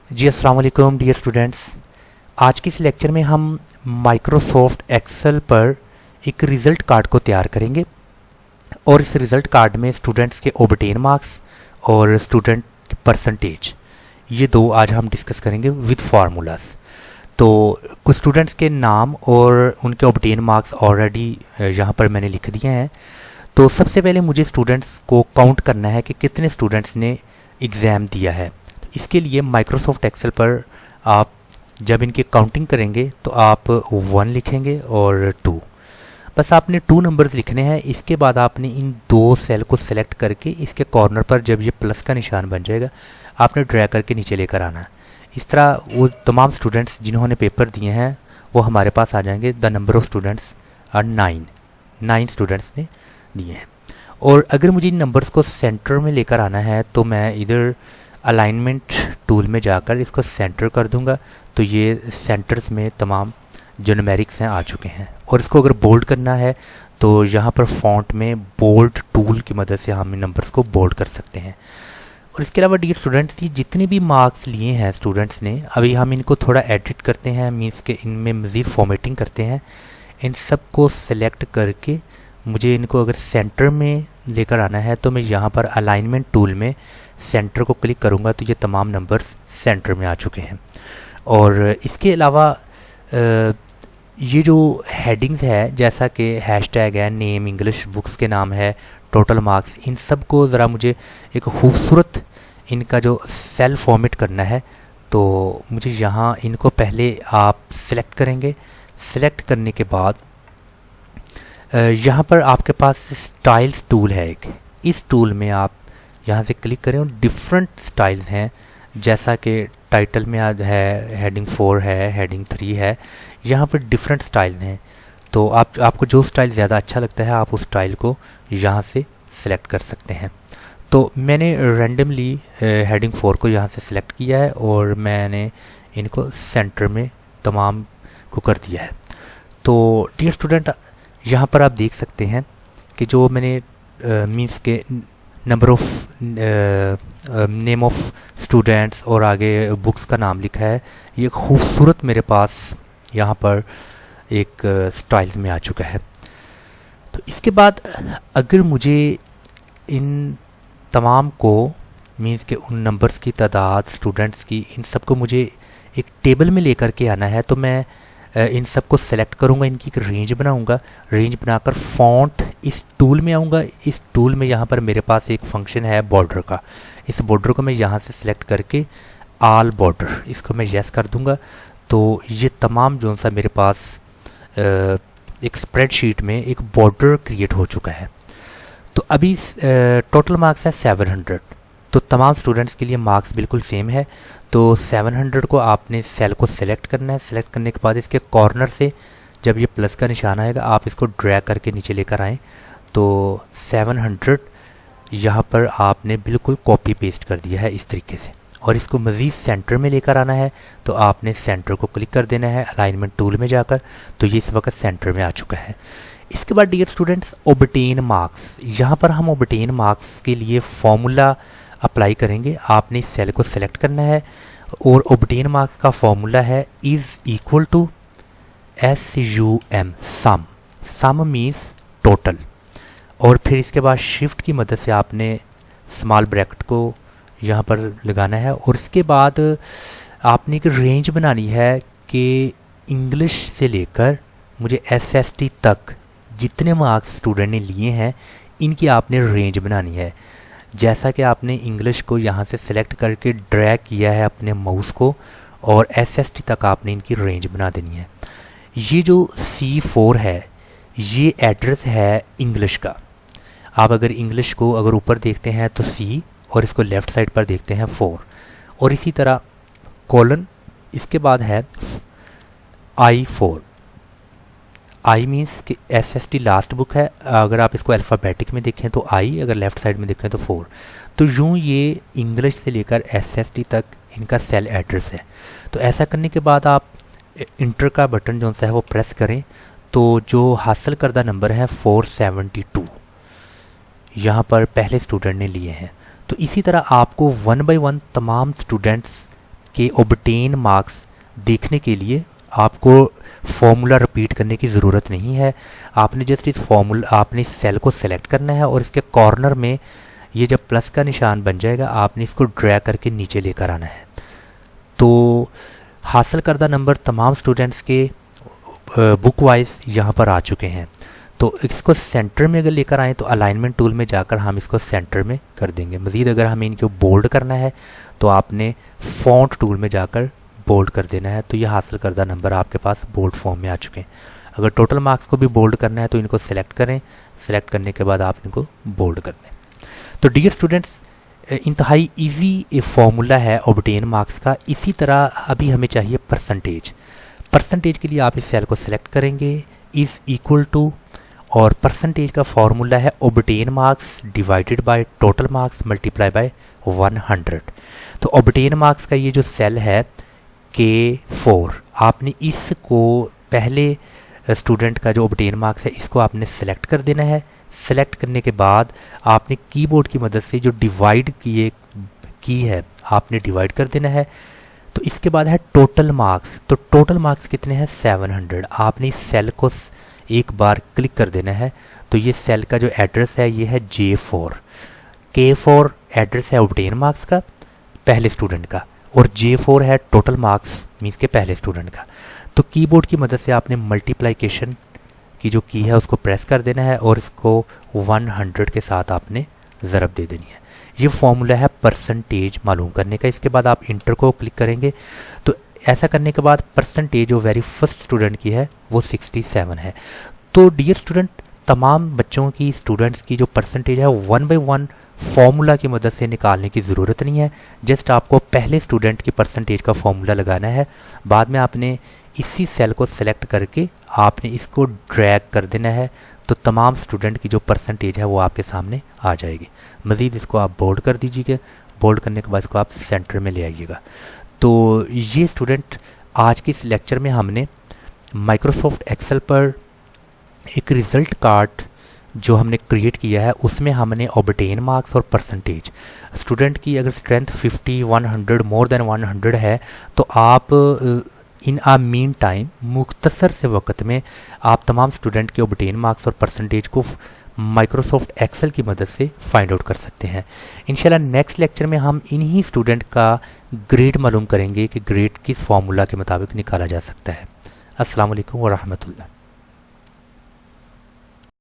जी अस्सलाम वालेकुम dear students. आज के इस लेक्चर में हम माइक्रोसॉफ्ट एक्सेल पर एक रिज़ल्ट कार्ड को तैयार करेंगे और इस रिज़ल्ट कार्ड में स्टूडेंट्स के ऑब्टेन मार्क्स और स्टूडेंट की परसेंटेज, ये दो आज हम डिस्कस करेंगे विद फार्मूलाज। तो कुछ स्टूडेंट्स के नाम और उनके ऑब्टेन मार्क्स ऑलरेडी यहाँ पर मैंने लिख दिए हैं। तो सबसे पहले मुझे स्टूडेंट्स को काउंट करना है कि कितने स्टूडेंट्स ने एग्ज़ाम दिया है। इसके लिए माइक्रोसॉफ्ट एक्सेल पर आप जब इनकी काउंटिंग करेंगे तो आप 1 लिखेंगे और 2, बस आपने 2 नंबर्स लिखने हैं। इसके बाद आपने इन दो सेल को सिलेक्ट करके इसके कॉर्नर पर जब ये प्लस का निशान बन जाएगा आपने ड्रैग करके नीचे लेकर आना है। इस तरह वो तमाम स्टूडेंट्स जिन्होंने पेपर दिए हैं वो हमारे पास आ जाएंगे। The number of students are 9 students ने दिए हैं। और अगर मुझे इन नंबर्स को सेंटर में लेकर आना है तो मैं इधर अलाइनमेंट टूल में जाकर इसको सेंटर कर दूंगा, तो ये सेंटर्स में तमाम जो न्यूमेरिक्स हैं आ चुके हैं। और इसको अगर बोल्ड करना है तो यहाँ पर फॉन्ट में बोल्ड टूल की मदद से हम इन नंबर्स को बोल्ड कर सकते हैं। और इसके अलावा डियर स्टूडेंट्स, ये जितने भी मार्क्स लिए हैं स्टूडेंट्स ने, अभी हम इनको थोड़ा एडिट करते हैं, मीन्स के इनमें मज़ीद फॉर्मेटिंग करते हैं। इन सब को सिलेक्ट करके मुझे इनको अगर सेंटर में लेकर आना है तो मैं यहाँ पर अलाइनमेंट टूल में सेंटर को क्लिक करूँगा तो ये तमाम नंबर्स सेंटर में आ चुके हैं। और इसके अलावा ये जो हेडिंग्स है, जैसा कि हैशटैग है, नेम, इंग्लिश बुक्स के नाम है, टोटल मार्क्स, इन सब को ज़रा मुझे एक खूबसूरत इनका जो सेल फॉर्मेट करना है। तो मुझे यहाँ इनको पहले आप सिलेक्ट करेंगे। सिलेक्ट करने के बाद यहाँ पर आपके पास स्टाइल्स टूल है एक, इस टूल में आप यहाँ से क्लिक करें और डिफरेंट स्टाइल्स हैं, जैसा कि टाइटल में आज है, हेडिंग 4 है, हेडिंग 3 है, यहाँ पर डिफरेंट स्टाइल्स हैं। तो आपको जो स्टाइल ज़्यादा अच्छा लगता है आप उस स्टाइल को यहाँ से सिलेक्ट कर सकते हैं। तो मैंने रैंडमली हेडिंग 4 को यहाँ से सिलेक्ट किया है और मैंने इनको सेंटर में तमाम को कर दिया है। तो डियर स्टूडेंट, यहाँ पर आप देख सकते हैं कि जो मैंने मीन्स के number of name of students और आगे बुक्स का नाम लिखा है, ये खूबसूरत मेरे पास यहाँ पर एक स्टाइल्स में आ चुका है। तो इसके बाद अगर मुझे इन तमाम को मीन्स के उन नंबर्स की तादाद, स्टूडेंट्स की, इन सब को मुझे एक टेबल में लेकर के आना है तो मैं इन सब को सेलेक्ट करूँगा, इनकी एक रेंज बनाऊँगा। रेंज बनाकर फॉन्ट इस टूल में आऊँगा। इस टूल में यहाँ पर मेरे पास एक फंक्शन है बॉर्डर का, इस बॉर्डर को मैं यहाँ से सिलेक्ट करके आल बॉर्डर, इसको मैं यस कर दूँगा। तो ये तमाम जो सा मेरे पास एक स्प्रेडशीट में एक बॉर्डर क्रिएट हो चुका है। तो अभी टोटल मार्क्स है 700, तो तमाम स्टूडेंट्स के लिए मार्क्स बिल्कुल सेम है। तो 700 को आपने सेल को सिलेक्ट करना है। सिलेक्ट करने के बाद इसके कॉर्नर से जब ये प्लस का निशान आएगा आप इसको ड्रैग करके नीचे लेकर आएँ तो 700 यहाँ पर आपने बिल्कुल कॉपी पेस्ट कर दिया है इस तरीके से। और इसको मज़ीद सेंटर में लेकर आना है तो आपने सेंटर को क्लिक कर देना है अलाइनमेंट टूल में जाकर, तो ये इस वक्त सेंटर में आ चुका है। इसके बाद डियर स्टूडेंट्स, ऑब्टेन मार्क्स, यहाँ पर हम ऑब्टेन मार्क्स के लिए फॉर्मूला अप्लाई करेंगे। आपने इस सेल को सिलेक्ट करना है और ऑब्टेन मार्क्स का फॉर्मूला है is equal to SUM, sum means total. और फिर इसके बाद शिफ्ट की मदद से आपने स्मॉल ब्रैकेट को यहाँ पर लगाना है और इसके बाद आपने एक रेंज बनानी है कि इंग्लिश से लेकर मुझे SST तक जितने मार्क्स स्टूडेंट ने लिए हैं इनकी आपने रेंज बनानी है। जैसा कि आपने इंग्लिश को यहाँ से सिलेक्ट करके ड्रैग किया है अपने माउस को और SST तक आपने इनकी रेंज बना देनी है। ये जो C4 है ये एड्रेस है इंग्लिश का। आप अगर इंग्लिश को अगर ऊपर देखते हैं तो C और इसको लेफ़्ट साइड पर देखते हैं 4, और इसी तरह कॉलन, इसके बाद है I4। I मीन्स कि SST लास्ट बुक है। अगर आप इसको अल्फ़ाबेटिक में देखें तो I, अगर लेफ़्ट साइड में देखें तो 4। तो यूँ ये इंग्लिश से लेकर SST तक इनका सेल एड्रेस है। तो ऐसा करने के बाद आप इंटर का बटन जो सा है वो प्रेस करें तो जो हासिल करदा नंबर है 472 यहाँ पर पहले स्टूडेंट ने लिए हैं। तो इसी तरह आपको 1 बाय 1 तमाम स्टूडेंट्स के ऑब्टेन मार्क्स देखने के लिए आपको फॉर्मूला रिपीट करने की ज़रूरत नहीं है। आपने जस्ट आपने इस सेल को सेलेक्ट करना है और इसके कॉर्नर में ये जब प्लस का निशान बन जाएगा आपने इसको ड्रैग करके नीचे लेकर आना है। तो हासिल करदा नंबर तमाम स्टूडेंट्स के बुक वाइज यहाँ पर आ चुके हैं। तो इसको सेंटर में अगर लेकर आएँ तो अलाइनमेंट टूल में जाकर हम इसको सेंटर में कर देंगे। मज़ीद अगर हमें इनको बोल्ड करना है तो आपने फ़ॉन्ट टूल में जाकर बोल्ड कर देना है। तो ये हासिल करदा नंबर आपके पास बोल्ड फॉर्म में आ चुके हैं। अगर टोटल मार्क्स को भी बोल्ड करना है तो इनको सेलेक्ट करें, सेलेक्ट करने के बाद आप इनको बोल्ड कर दें। तो डियर स्टूडेंट्स, इंतहाई इजी फॉर्मूला है ऑब्टेन मार्क्स का। इसी तरह अभी हमें चाहिए परसेंटेज। परसेंटेज के लिए आप इस सेल को सिलेक्ट करेंगे, इज़ इक्वल टू, और परसेंटेज का फॉर्मूला है obtain marks divided by total marks multiply by 100। तो ऑब्टेन मार्क्स का ये जो सेल है K4, आपने इसको पहले स्टूडेंट का जो ऑब्टेन मार्क्स है इसको आपने सेलेक्ट कर देना है। सेलेक्ट करने के बाद आपने कीबोर्ड की मदद से जो डिवाइड की है आपने डिवाइड कर देना है। तो इसके बाद है टोटल मार्क्स। तो टोटल मार्क्स कितने हैं? 700। आपने इस सेल को एक बार क्लिक कर देना है। तो ये सेल का जो एड्रेस है ये है J4। K4 एड्रेस है ऑब्टेन मार्क्स का पहले स्टूडेंट का, और J4 है टोटल मार्क्स मीन्स के पहले स्टूडेंट का। तो कीबोर्ड की मदद से आपने मल्टीप्लिकेशन की जो की है उसको प्रेस कर देना है और इसको 100 के साथ आपने ज़रब दे देनी है। ये फॉर्मूला है परसेंटेज मालूम करने का। इसके बाद आप इंटर को क्लिक करेंगे। तो ऐसा करने के बाद परसेंटेज जो वेरी फर्स्ट स्टूडेंट की है वो 67 है। तो डियर स्टूडेंट, तमाम बच्चों की स्टूडेंट्स की जो परसेंटेज है 1 बाय 1 फॉर्मूला की मदद से निकालने की ज़रूरत नहीं है। जस्ट आपको पहले स्टूडेंट की परसेंटेज का फॉर्मूला लगाना है। बाद में आपने इसी सेल को सेलेक्ट करके आपने इसको ड्रैग कर देना है। तो तमाम स्टूडेंट की जो परसेंटेज है वो आपके सामने आ जाएगी। मज़ीद इसको आप बोल्ड कर दीजिएगा। बोल्ड करने के बाद इसको आप सेंटर में ले आइएगा। तो ये स्टूडेंट, आज के इस लेक्चर में हमने माइक्रोसॉफ्ट एक्सेल पर एक रिज़ल्ट कार्ड जो हमने क्रिएट किया है उसमें हमने ऑब्टेन मार्क्स और परसेंटेज, स्टूडेंट की अगर स्ट्रेंथ 50, 100, मोर देन 100 है तो आप इन आ मीन टाइम मुख्तसर से वक्त में आप तमाम स्टूडेंट के ऑब्टेन मार्क्स और परसेंटेज को माइक्रोसॉफ्ट एक्सेल की मदद से फाइंड आउट कर सकते हैं। इंशाल्लाह नेक्स्ट लेक्चर में हम इन्हीं स्टूडेंट का ग्रेड मालूम करेंगे कि ग्रेड किस फार्मूला के मुताबिक निकाला जा सकता है। अस्सलाम वालेकुम व रहमतुल्लाह।